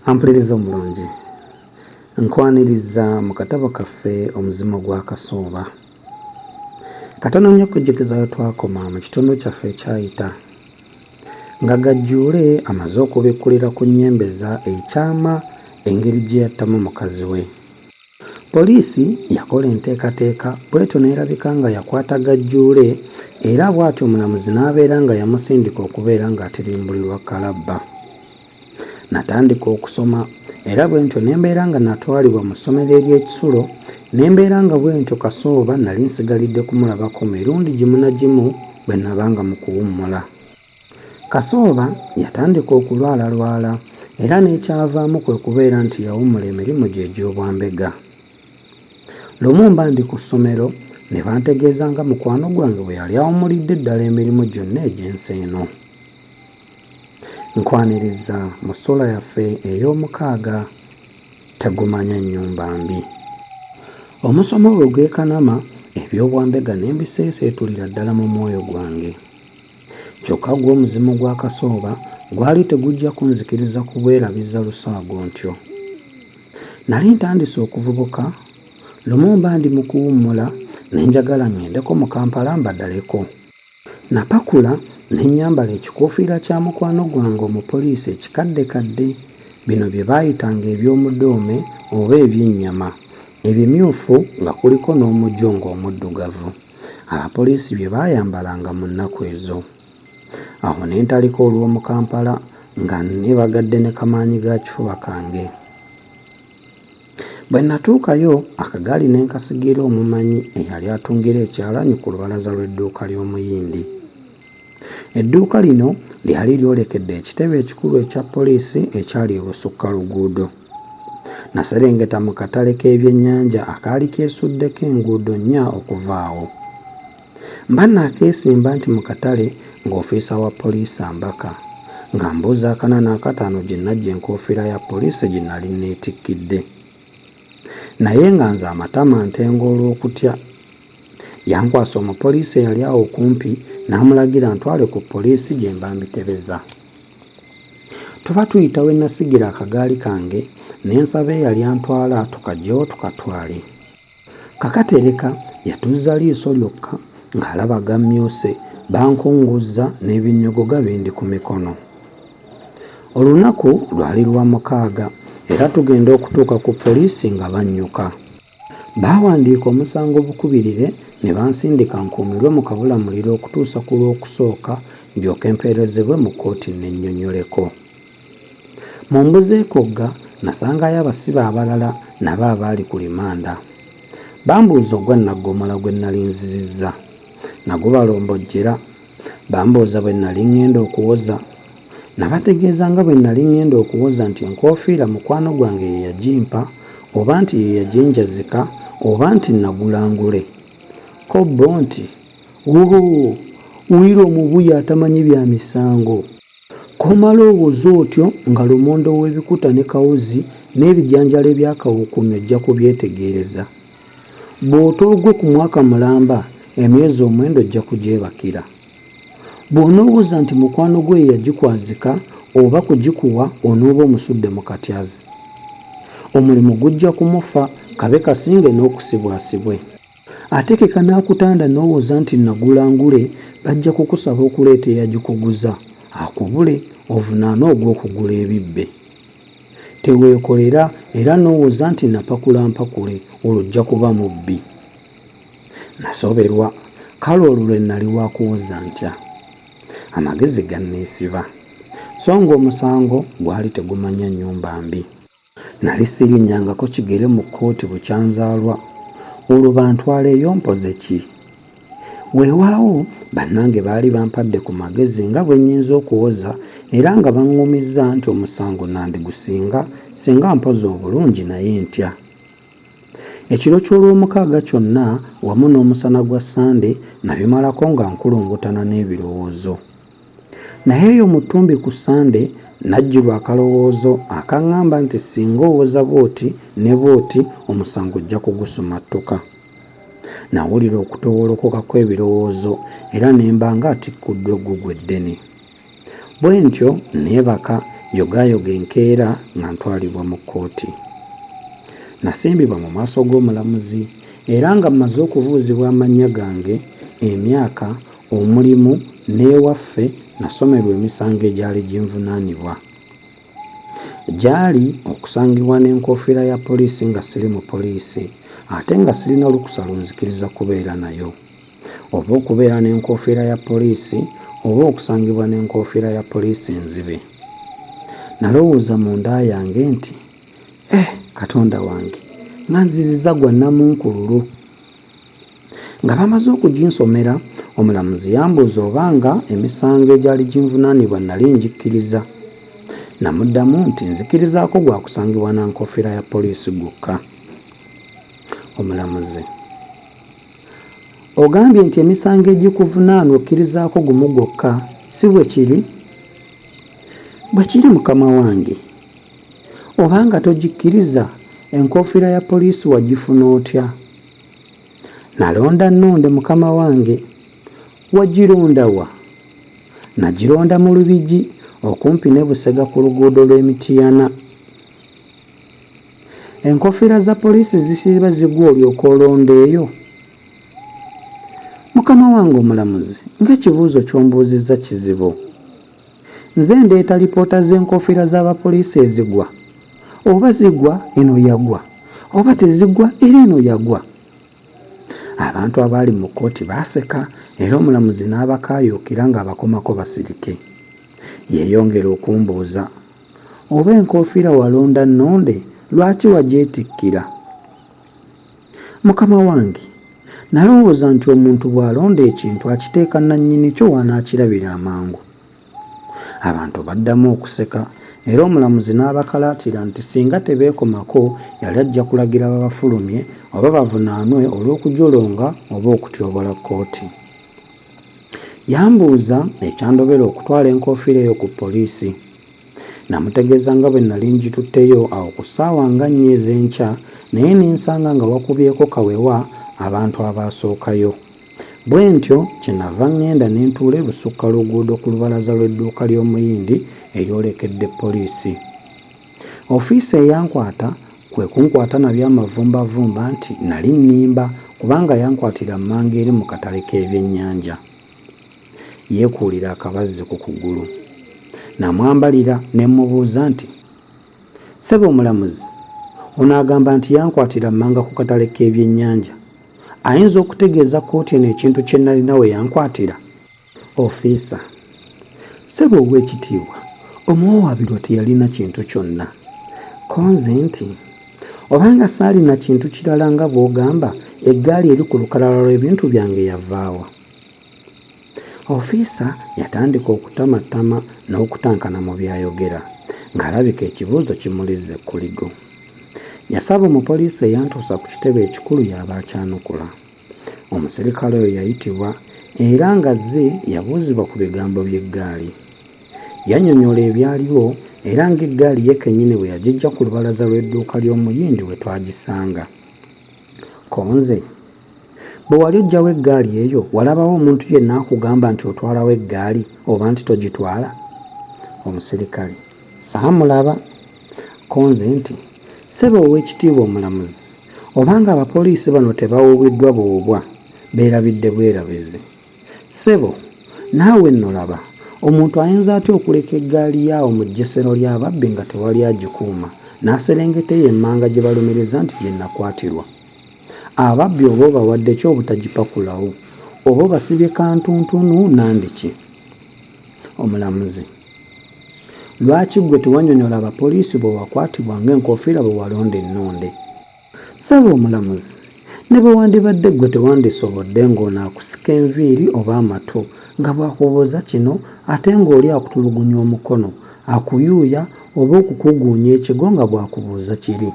Ampuliriza omulungi, nkwaniriza mu katabo kaffe omuzimo gwa Kasooba. Katono nnyo okujjukizayo twakoma mu kitundu kyaffe ekyayita, nga Gajjuule amaze okubikkulira ku nnyembeza ekyama engeri gye yattamu mukazi we. Poliisi yakola enteekateeka bw'etyo n'erabika nga yakwata Gajjuule era bw'atyo omulamuzi n'abeera nga yamusindika okubeera ng'atirimbulirwa kalabba. Natandika okusoma era bw'entyo ne mbeera nga natwalibwa mu ssomero ery'ekisulo, ne mbeera nga bw'entyo Kasooba nali nsigalidde kumulabako mirundi gimu na gimu bwe nabanga mu kuwummula. Kasooba yatandika okulwalalwala era n'ekyavaamu kwe kubeera nti yawummula emirimu gye egy'obwambega. Lumu mba ndi ku ssomero ne bantegeeza nga mukwano gwange bwe yali awummulidde ddala emirimu gyonna egy'ensi eno. Nkwaniriza mu ssuula yaffe ey'omukaaga, tegumanya nnyumba mbi. Omusomo bwe gwekanama eby'obwambega ne mbiseeseetulira ddala mu mwoyo gwange. Kyokka gw'omuzimu gwa Kasooba gwali tegujja kunzikiriza kubwerabiza lusaago ntyo. Nali ntandise okuvubuka, lumu mba ndi mu kuwummula ne njagala ŋŋendeko mu Kampala mbaddaleko. Napakula ne nnyambala ekikoofiira kya mukwano gwange omupoliisi ekikaddekadde, bino bye baayitanga eby'omudoome oba eby'ennyama, ebimyufu nga kuliko n'omujongo omuddugavu. Abapoliisi bye baayambalanga mu nnaku ezo. Awo ne ntalika olw'omu Kampala nga neebagadde ne kamaanyi ga kifuba kange. Bwe natuukayo akagaali ne nkasigira omumanyi eyali atungira ekyalaanyi ku lubalaza lw'edduuka ly'omuyindi. Edduuka lino lyali lyolekedde ekitebe ekikulu ekya poliisi ekyali ebusukka luguudo. Naserengeta mu katale k'ebyennyanja akaali keesuddeko enguudo nnya okuva awo. Mba naakeesimba nti mu katale ng'ofiisa wa poliisi ambaka, nga mbuuza akana n'akataano gye najja enkoofiira ya poliisi gye nali neetikkidde. Naye nga nze amatama ntenga olw'okutya. Yankwasa omupoliisi eyali awo kumpi n'amulagira ntwale ku poliisi gye mba mbitebeza. Tuba tuyita we nasigira akagaali kange ne nsaba eyali antwala tukaggyewo tukatwale. Kakatereka yatuzza liiso lyokka ng'alaba gammyuse, bankunguzza n'ebinnyogoga bindi ku mikono. Olunaku lwali lwa mukaaga era tugenda okutuuka ku poliisi nga bannyuka. Baawandiika omusango bukubirire ne bansindika nkuumirwe mu kabulamuliro okutuusa ku lw'okusooka ndyoke mpeerezebwe mu kkooti n'ennyonnyoleko. Mu mbuzeekogga nasangayo abasibe abalala nabo abaali ku limanda. Bambuuza ogwa naggomola gwe nali nzizizza, nagwo balombojjera. Bambuuza bwe nali ŋŋenda okuwoza. Nabategeeza nga bwe nali ŋŋenda okuwoza nti enkoofiira mukwano gwange ye yagimpa, oba nti ye yaginjazika, oba nti nagulangule. Ko bo nti, "Oo, wulira omubuya atamanyi bya misango." Komala owoza otyo nga lumondo w'ebikuta ne kawuzi n'ebijanjalo ebyakawukumya ojja kubyetegereza. Bw'otoogwe ku mwaka mulamba, emyezi omwenda ojja kugyebakira. Bw'onoobuuza nti mukwano gwe ye yagikwazika oba kugikuwa, onooba omusudde mu katyazi. Omulimu gujja kumufa, kabe kasinge n'okusibwasibwe. Ate ke kanaakutanda n'owoza nti nagulangule, bajja kukusaba okuleeta eyagikuguza, akubule ovunaane ogw'okugula ebibbe. Teweekolera era n'owoza nti napakula mpakule, olwo ojja kuba mubbi. Nasoberwa, kale olwo lwe nali wa kuwoza ntya. Amagezi ganneesiba, so ng'omusango gwali tegumanya nnyumba mbi. Nali sirinnyangako kigere mu kkooti bukyanzaalwa, olwo bantwaleeyo mpoze ki? Weewaawo bannange baali bampadde ku magezi nga bwe nnyinza okuwoza era nga baŋŋumizza nti omusango nandigusinga singa mpoza obulungi naye ntya. Ekiro ky'olwomukaaga kyonna wamu n'omusana gwa Sande nabimalako nga nkulungutana n'ebirowoozo. Naye eyo mu ttumbi ku Sande najjulwa akalowoozo akaŋŋamba nti singa owoza bw'oti ne bw'oti omusango ojja kugusumattuka. Nawulira okutowolokoka kw'ebirowoozo era ne mba nga atikkuddwa eggugu eddene. Bwe ntyo neebaka yogayoga enkeera nga ntwalibwa mu kkooti. Nasimbibwa mu maaso g'omulamuzi era nga mmaze okubuuzibwa amannya gange, emyaka, omulimu n'ewaffe nasomerwa emisango egyali ginvunaanibwa. Gyali okusangibwa n'enkofiira ya poliisi nga siri mu poliisi ate nga sirina lukusa lunzikiriza kubeera nayo, oba okubeera n'enkofiira ya poliisi oba okusangibwa n'enkofiira ya poliisi enzibe. Nalowooza mu nda yange nti Katonda wange nga nziziza gwa nnamunkululu. Nga bamaze okuginsomera, omulamuzi yambuuza obanga emisango egyali ginvunaanibwa nali ngikkiriza. Namuddamu nti nzikirizaako gwa kusangibwa na nkofiira ya poliisi gwokka. Omulamuzi: ogambye nti emisango egikuvunaana okkirizaako gumu gwokka, si bwe kiri? Bwe kiri mukama wange. Obanga togikkiriza, enkofiira ya poliisi wagifuna otya? Nalonda nnonde mukama wange. Wagironda wa? Nagironda mu Lubigi okumpi ne Busega ku luguudo lw'Emityana. Enkofiira za poliisi zisiiba zigwa olyoka olonda eyo? Mukama wange omulamuzi, ng'ekibuuzo ky'ombuuzizza kizibu. Nze ndeeta lipoota z'enkofiira z'abapoliisi ezigwa, oba zigwa eno yagwa, oba tezigwa era eno yagwa. Abantu abaali mu kkooti baaseka era omulamuzi n'abakaayuukira ng'abakomako basirike. Yeeyongera okumbuuza, oba enkofiira walonda nnonde, lwaki wagyetikkira? Mukama wange, nalowooza nti omuntu bw'alonda ekintu akiteeka nannyini kyo wanaakirabira amangu. Abantu baddamu okuseka era omulamuzi n'abakalaatira nti singa tebeekomako yali ajja kulagira babafulumye oba bavunaanwe olw'okujolonga oba okutyobola kkooti. Yambuuza ekyandobera okutwala enkofiira eyo ku poliisi. Namutegeeza nga bwe nali ngitutteyo awo ku ssaawa nga 4 ez'enkya, naye nensanga nga wakubyeko kawewa abantu abaasookayo. Bwe ntyo kyenava ngenda ne ntuula ebusukka luguudo ku lubalaza lw'edduuka ly'omuyindi eryolekedde poliisi. Ofiisi eyankwata kwe kunkwata na byamavumbavumba nti nali nnimba kubanga yankwatira mmanga eri mu katale k'ebyennyanja. Yeekuulira akabazzi ku kugulu. Namwambalira ne mmubuuza nti, ssebo omulamuzi, onaagamba nti yankwatira mmanga ku katale k'ebyennyanja, ayinza okutegeeza kkooti eno ekintu kye nalina we yankwatira? Ofiisa: ssebo ow'ekitiibwa, omuwawaabirwa teyalina kintu kyonna. Konze nti, obanga saalina kintu kirala nga bw'ogamba, eggaali eri ku lukalala lw'ebintu byange yavaawa? Ofiisa yatandika okutamatama n'okutankana mu byayogera, ng'alabika ekibuuzo kimulize ekkuligo. Yasaba omupoliisi eyantuusa ku kitebe ekikulu y'aba akyanukula. Omusirikale oyo yayitibwa era nga azze yabuuzibwa ku bigambo by'eggaali. Yannyonnyola ebyaliwo era ng'eggaali ye kennyini bwe yagijja ku lubalaza lw'edduuka ly'omuyindi we twagisanga. Konze, bwe wali ojjawo eggaali eyo walabawo omuntu yenna akugamba nti otwalawo eggaali oba nti togitwala? Omusirikale: saamulaba. Konze nti, ssebo ow'ekitiibwa omulamuzi, obanga abapoliisi bano tebawuubiddwa buwubwa, beerabidde bwerabizi. Ssebo, naawe nno laba, omuntu ayinza atya okuleka eggaali yaawo mu jjesero ly'ababbi nga tewali agikuuma, n'aserengeteyo emmanga gye balumiriza nti gye nakwatirwa? Ababbi oba obawadde ki obutagipakulawo? Oba obasibye kantuntunu nandiki? Omulamuzi: lwaki gwe tewannyonnyola abapoliisi bwe wakwatibwa ng'enkofiira bwe walonda ennonde? Ssebo omulamuzi, ne bwe wandibadde gwe tewandisobodde ng'onaakusika enviiri oba amatu nga bwakubuuza kino ate ng'oli akutulugunya omukono, akuyuuya oba okukuguunya ekigo nga bwakubuuza kiri.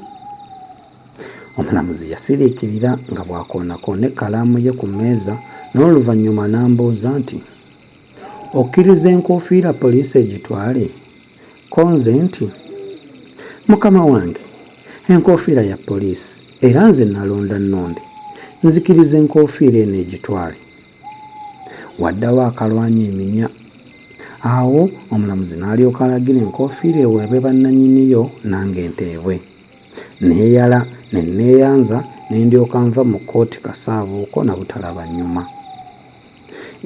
Omulamuzi yasiriikirira nga bw'akoonakoona ekkalaamu ye ku mmeeza n'oluvannyuma n'ambuuza nti, okkiriza enkofiira poliisi egitwale? Konze nti, mukama wange, enkofiira ya poliisi era nze nalonda nnonde, nzikiriza enkofiira eno egitwale. Waddawo akalwanya eminya. Awo omulamuzi n'alyoka alagira enkofiira eweebwe bannannyiniyo nange nteebwe. Neeyala ne neeyanza ne ndyoka nva mu kkooti kasaabuuko na butalaba nnyuma.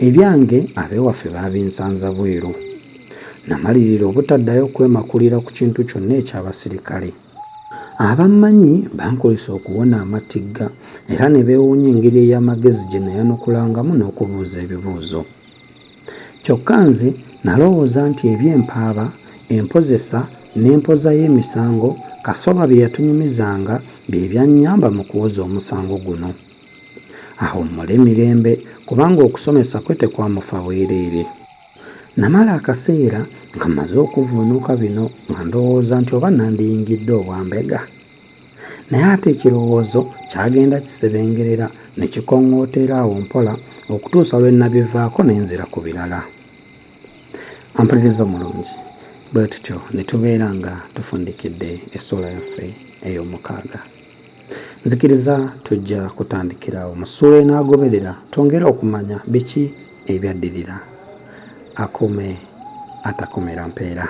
Ebyange ab'ewaffe baabinsanza bweru. Namalirira obutaddayo kwemakulira ku kintu kyonna eky'abasirikale. Abammanyi bankozesa okuwona amatigga era ne beewuunya engeri ey'amagezi gye nayanukulangamu n'okubuuza ebibuuzo. Kyokka nze nalowooza nti ebyempaaba, empozesa n'empoza y'emisango Kasoba bye yatunyumizanga bye byannyamba mu kuwoza omusango guno. Awo mmule mirembe kubanga okusomesa kwe tekwamufa bwereere. Namala akaseera nga mmaze okuvuunuka bino nga ndowooza nti oba nandiyingidde obwambega. Naye ate ekirowoozo kyagenda kisebengerera ne kikoŋŋootera awo mpola okutuusa lwe nabivaako ne nzira ku birala. Ampuliriza omulungi, bwe tutyo ne tubeera nga tufundikidde essula yaffe ey'omukaaga. Nzikiriza tujja kutandikira awo mu ssuula enaagoberera twongere okumanya biki ebyaddirira. Akume atakomera mpeera.